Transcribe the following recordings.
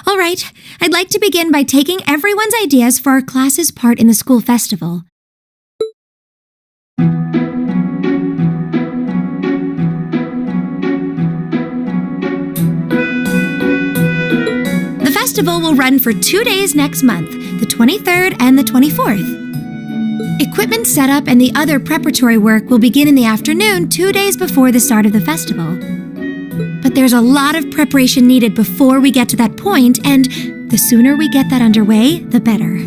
All right, I'd like to begin by taking everyone's ideas for our class's part in the school festival. The festival will run for 2 days next month, the 23rd and the 24th. Equipment setup and the other preparatory work will begin in the afternoon 2 days before the start of the festival. But there's a lot of preparation needed before we get to that point, and the sooner we get that underway, the better.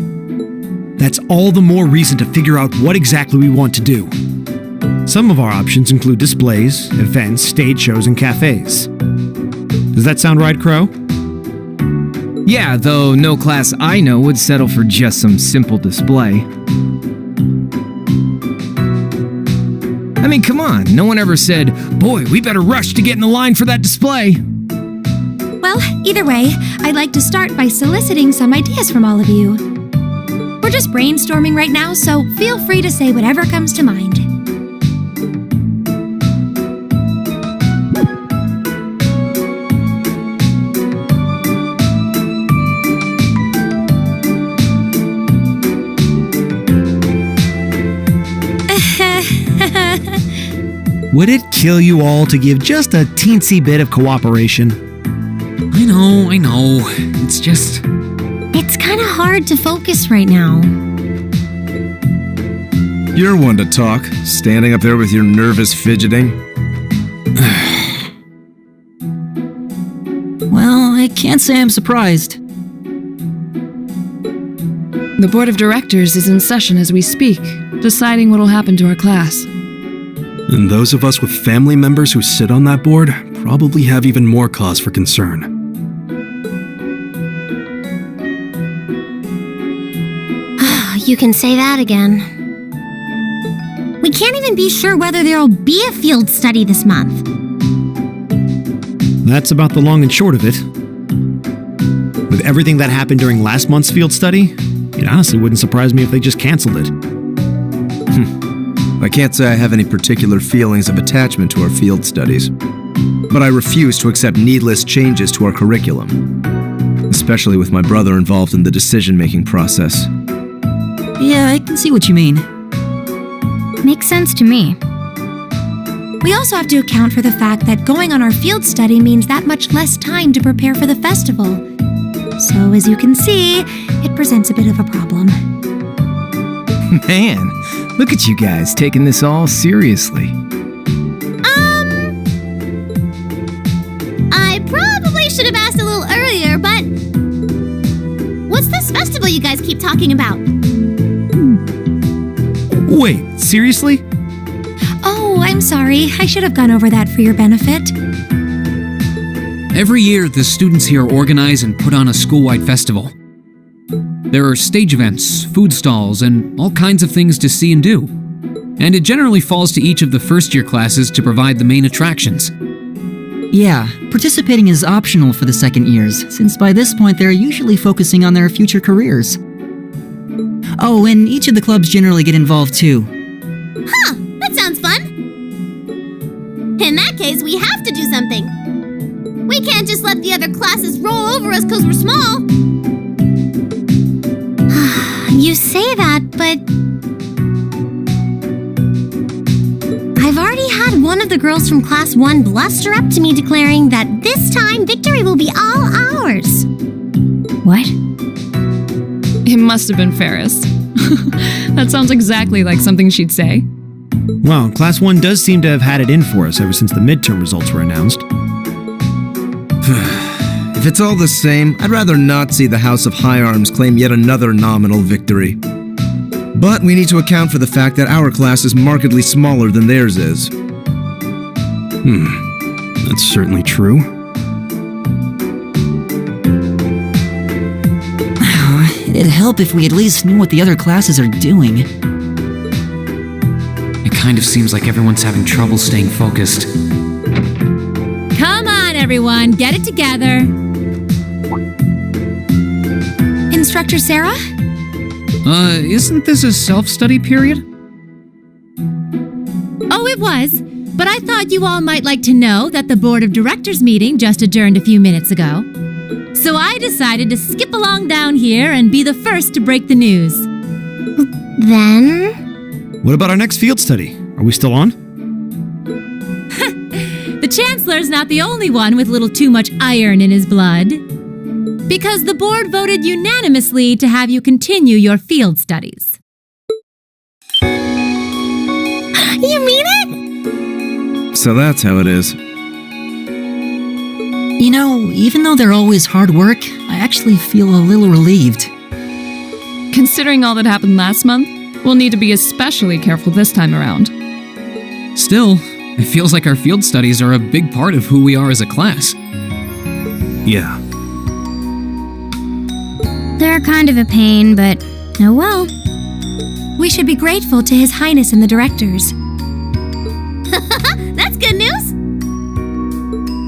That's all the more reason to figure out what exactly we want to do. Some of our options include displays, events, stage shows, and cafes. Does that sound right, Crow? Yeah, though no class I know would settle for just some simple display. I mean, come on, no one ever said, "Boy, we better rush to get in the line for that display." Well, either way, I'd like to start by soliciting some ideas from all of you. We're just brainstorming right now, so feel free to say whatever comes to mind. Would it kill you all to give just a teensy bit of cooperation? I know. It's just... It's kind of hard to focus right now. You're one to talk, standing up there with your nervous fidgeting. Well, I can't say I'm surprised. The board of directors is in session as we speak, deciding what will happen to our class. And those of us with family members who sit on that board probably have even more cause for concern. You can say that again. We can't even be sure whether there'll be a field study this month. That's about the long and short of it. With everything that happened during last month's field study, it honestly wouldn't surprise me if they just canceled it. I can't say I have any particular feelings of attachment to our field studies, but I refuse to accept needless changes to our curriculum, especially with my brother involved in the decision-making process. Yeah, I can see what you mean. Makes sense to me. We also have to account for the fact that going on our field study means that much less time to prepare for the festival. So, as you can see, it presents a bit of a problem. Man, look at you guys taking this all seriously. I probably should have asked a little earlier, but what's this festival you guys keep talking about? Wait, seriously? Oh, I'm sorry. I should have gone over that for your benefit. Every year, the students here organize and put on a school-wide festival. There are stage events, food stalls, and all kinds of things to see and do. And it generally falls to each of the first-year classes to provide the main attractions. Yeah, participating is optional for the second years, since by this point they're usually focusing on their future careers. Oh, and each of the clubs generally get involved too. Huh, that sounds fun. In that case, we have to do something. We can't just let the other classes roll over us because we're small. You say that, but I've already had one of the girls from Class 1 bluster up to me declaring that this time victory will be all ours. What? It must have been Ferris. That sounds exactly like something she'd say. Well, Class 1 does seem to have had it in for us ever since the midterm results were announced. If it's all the same, I'd rather not see the House of High Arms claim yet another nominal victory. But we need to account for the fact that our class is markedly smaller than theirs is. That's certainly true. It'd help if we at least knew what the other classes are doing. It kind of seems like everyone's having trouble staying focused. Come on, everyone, get it together. Instructor Sarah? Isn't this a self-study period? Oh, it was. But I thought you all might like to know that the Board of Directors meeting just adjourned a few minutes ago. So I decided to skip along down here and be the first to break the news. Then? What about our next field study? Are we still on? The Chancellor's not the only one with a little too much iron in his blood. Because the board voted unanimously to have you continue your field studies. You mean it? So that's how it is. You know, even though they're always hard work, I actually feel a little relieved. Considering all that happened last month, we'll need to be especially careful this time around. Still, it feels like our field studies are a big part of who we are as a class. Yeah. They're kind of a pain, but oh well. We should be grateful to His Highness and the directors. That's good news!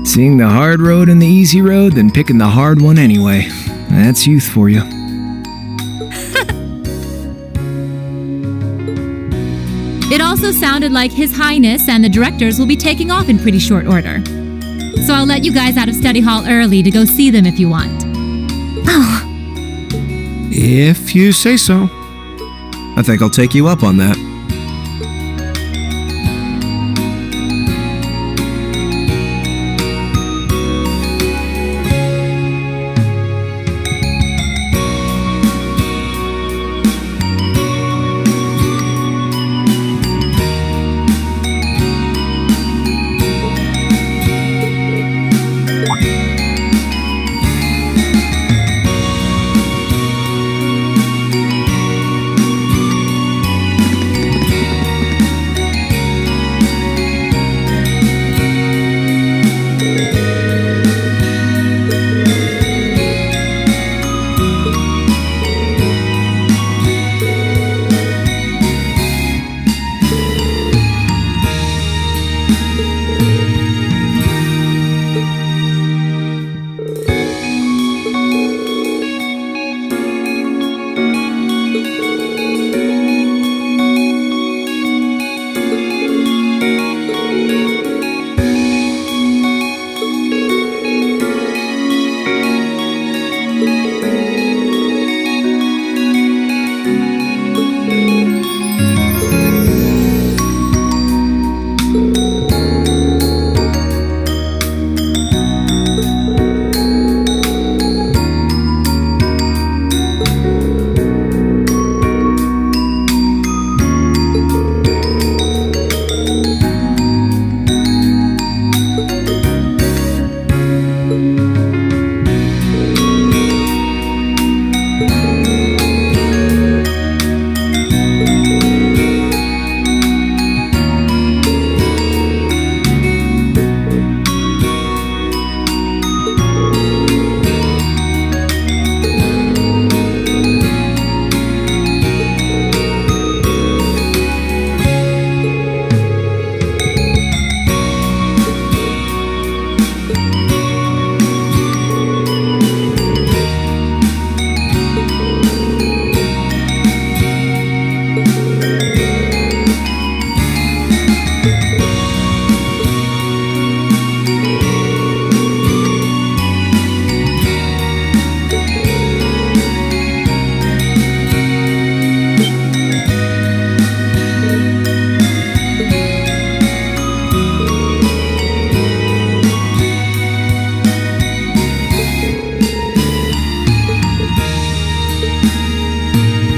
Seeing the hard road and the easy road, then picking the hard one anyway. That's youth for you. It also sounded like His Highness and the directors will be taking off in pretty short order. So I'll let you guys out of study hall early to go see them if you want. Oh, If you say so. I think I'll take you up on that.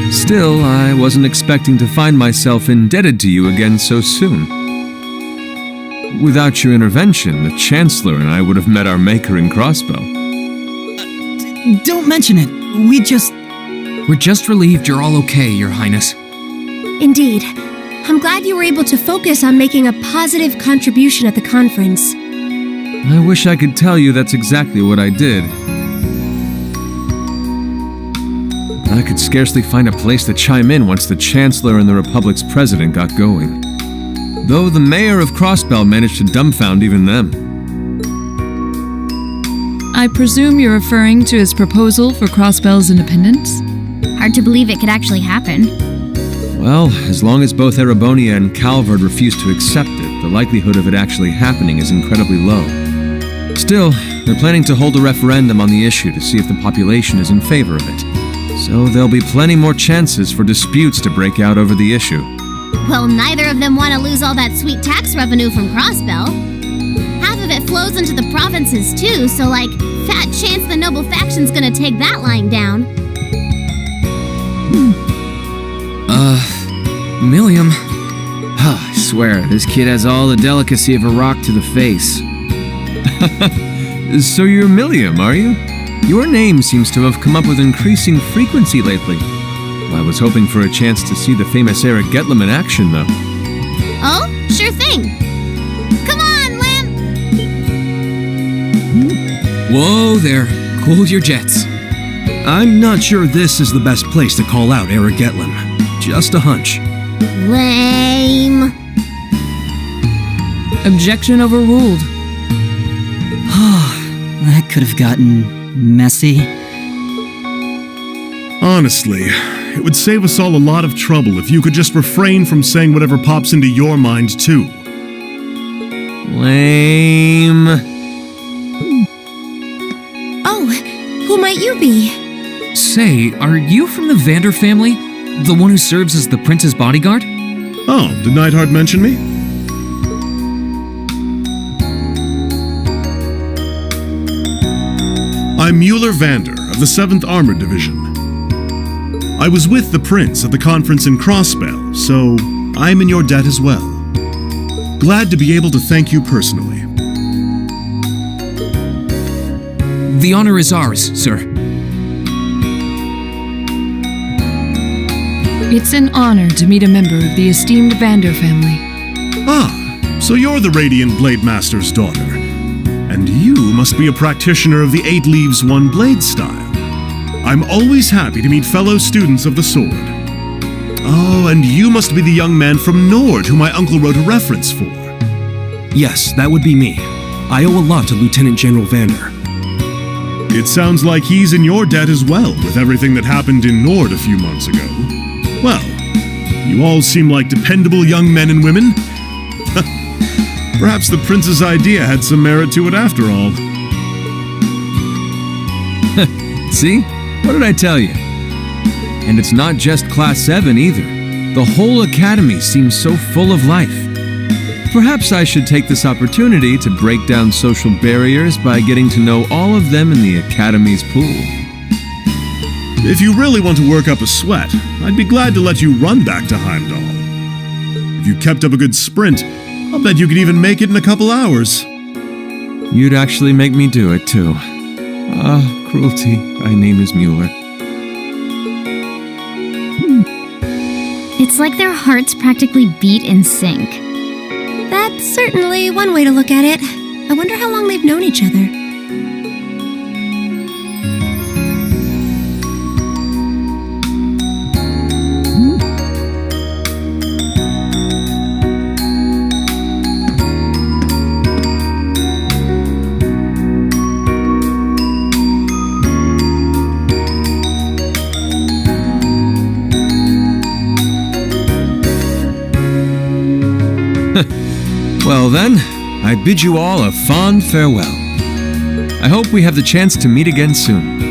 Still, I wasn't expecting to find myself indebted to you again so soon. Without your intervention, the Chancellor and I would have met our maker in Crossbell. Don't mention it. We're just relieved you're all okay, Your Highness. indeed. I'm glad you were able to focus on making a positive contribution at the conference. I wish I could tell you that's exactly what I did. I could scarcely find a place to chime in once the Chancellor and the Republic's President got going. Though the Mayor of Crossbell managed to dumbfound even them. I presume you're referring to his proposal for Crossbell's independence? Hard to believe it could actually happen. Well, as long as both Erebonia and Calvard refuse to accept it, the likelihood of it actually happening is incredibly low. Still, they're planning to hold a referendum on the issue to see if the population is in favor of it. So there'll be plenty more chances for disputes to break out over the issue. Well, neither of them want to lose all that sweet tax revenue from Crossbell. Half of it flows into the provinces too, so fat chance the noble faction's gonna take that line down. Milliam. I swear, this kid has all the delicacy of a rock to the face. So you're Milliam, are you? Your name seems to have come up with increasing frequency lately. I was hoping for a chance to see the famous Eric Getlem in action, though. Oh, sure thing. Come on, Lamp! Whoa there. Cool your jets. I'm not sure this is the best place to call out Eric Getlem. Just a hunch. Lame. Objection overruled. That could have gotten messy. Honestly, it would save us all a lot of trouble if you could just refrain from saying whatever pops into your mind, too. Lame. Oh, who might you be? Say, are you from the Vander family? The one who serves as the prince's bodyguard? Oh, did Neidhart mention me? I'm Mueller Vander of the 7th Armored Division. I was with the Prince at the conference in Crossbell, so I'm in your debt as well. Glad to be able to thank you personally. The honor is ours, sir. It's an honor to meet a member of the esteemed Vander family. Ah, so you're the Radiant Blade Master's daughter. And you must be a practitioner of the 8 Leaves 1 Blade style. I'm always happy to meet fellow students of the sword. Oh, and you must be the young man from Nord who my uncle wrote a reference for. Yes, that would be me. I owe a lot to Lieutenant General Vander. It sounds like he's in your debt as well, with everything that happened in Nord a few months ago. Well, you all seem like dependable young men and women. Perhaps the prince's idea had some merit to it after all. See? What did I tell you? And it's not just Class 7 either. The whole academy seems so full of life. Perhaps I should take this opportunity to break down social barriers by getting to know all of them in the academy's pool. If you really want to work up a sweat, I'd be glad to let you run back to Heimdall. If you kept up a good sprint, I'll bet you could even make it in a couple hours. You'd actually make me do it, too. Ah, cruelty. My name is Mueller. It's like their hearts practically beat in sync. That's certainly one way to look at it. I wonder how long they've known each other. Well then, I bid you all a fond farewell. I hope we have the chance to meet again soon.